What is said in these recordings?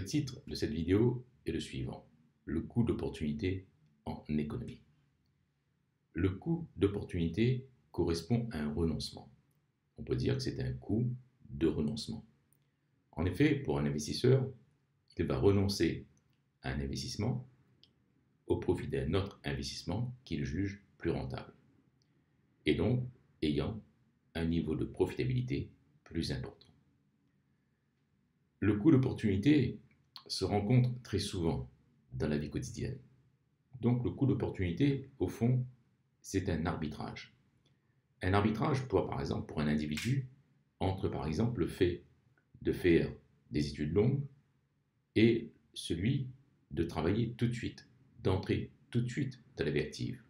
titre de cette vidéo est le suivant: le coût d'opportunité en économie. Le coût d'opportunité correspond à un renoncement. On peut dire que c'est un coût de renoncement. En effet, pour un investisseur, il va renoncer à un investissement au profit d'un autre investissement qu'il juge plus rentable, et donc ayant un niveau de profitabilité plus important. Le coût d'opportunité se rencontre très souvent dans la vie quotidienne. Donc le coût d'opportunité, au fond, c'est un arbitrage. Un arbitrage, par exemple, pour un individu, entre par exemple le fait de faire des études longues et celui de travailler tout de suite, d'entrer tout de suite dans la vie active.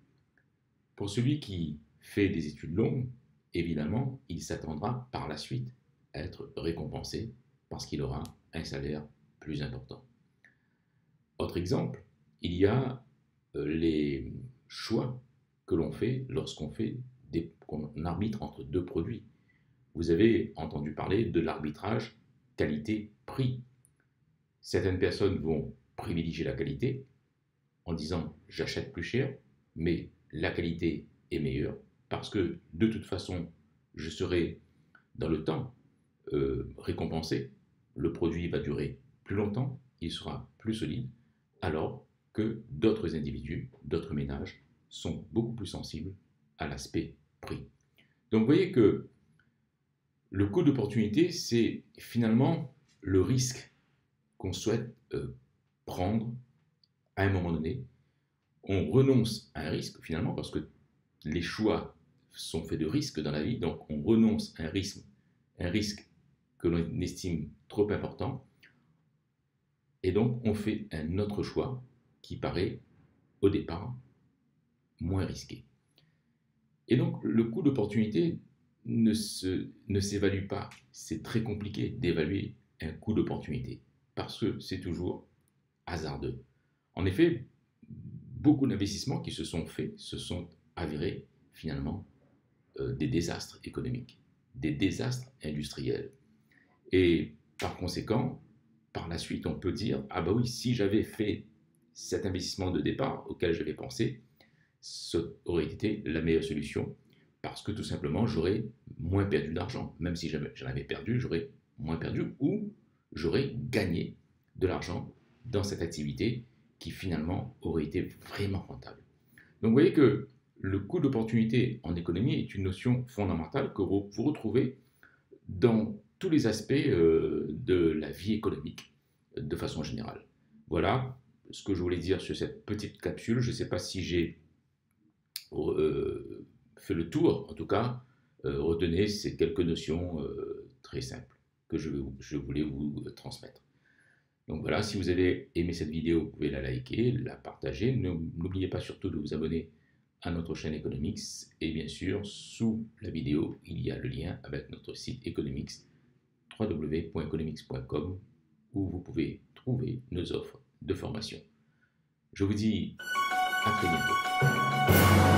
Pour celui qui fait des études longues, évidemment, il s'attendra par la suite à être récompensé parce qu'il aura un salaire plus important. Autre exemple, il y a les choix que l'on fait lorsqu'on qu'on arbitre entre deux produits. Vous avez entendu parler de l'arbitrage qualité-prix. Certaines personnes vont privilégier la qualité en disant j'achète plus cher, mais la qualité est meilleure parce que de toute façon, je serai dans le temps récompensé. Le produit va durer plus longtemps, il sera plus solide, alors que d'autres individus, d'autres ménages sont beaucoup plus sensibles à l'aspect prix. Donc vous voyez que le coût d'opportunité, c'est finalement le risque qu'on souhaite prendre à un moment donné. On renonce à un risque finalement parce que les choix sont faits de risques dans la vie, donc on renonce à un risque que l'on estime trop important, et donc on fait un autre choix qui paraît au départ moins risqué. Et donc le coût d'opportunité ne s'évalue pas. C'est très compliqué d'évaluer un coût d'opportunité parce que c'est toujours hasardeux. En effet, beaucoup d'investissements qui se sont faits se sont avérés finalement des désastres économiques, des désastres industriels. Et par conséquent, par la suite, on peut dire « Ah bah oui, si j'avais fait cet investissement de départ auquel j'avais pensé, ça aurait été la meilleure solution parce que tout simplement, j'aurais moins perdu d'argent. Même si j'en avais perdu, j'aurais moins perdu ou j'aurais gagné de l'argent dans cette activité qui finalement aurait été vraiment rentable. » Donc vous voyez que le coût d'opportunité en économie est une notion fondamentale que vous retrouvez dans tous les aspects de la vie économique de façon générale. Voilà ce que je voulais dire sur cette petite capsule. Je ne sais pas si j'ai fait le tour, en tout cas, retenez ces quelques notions très simples que je voulais vous transmettre. Donc voilà, si vous avez aimé cette vidéo, vous pouvez la liker, la partager. N'oubliez pas surtout de vous abonner à notre chaîne Economics. Et bien sûr, sous la vidéo, il y a le lien avec notre site Economics, www.economics.com, où vous pouvez trouver nos offres de formation. Je vous dis à très bientôt.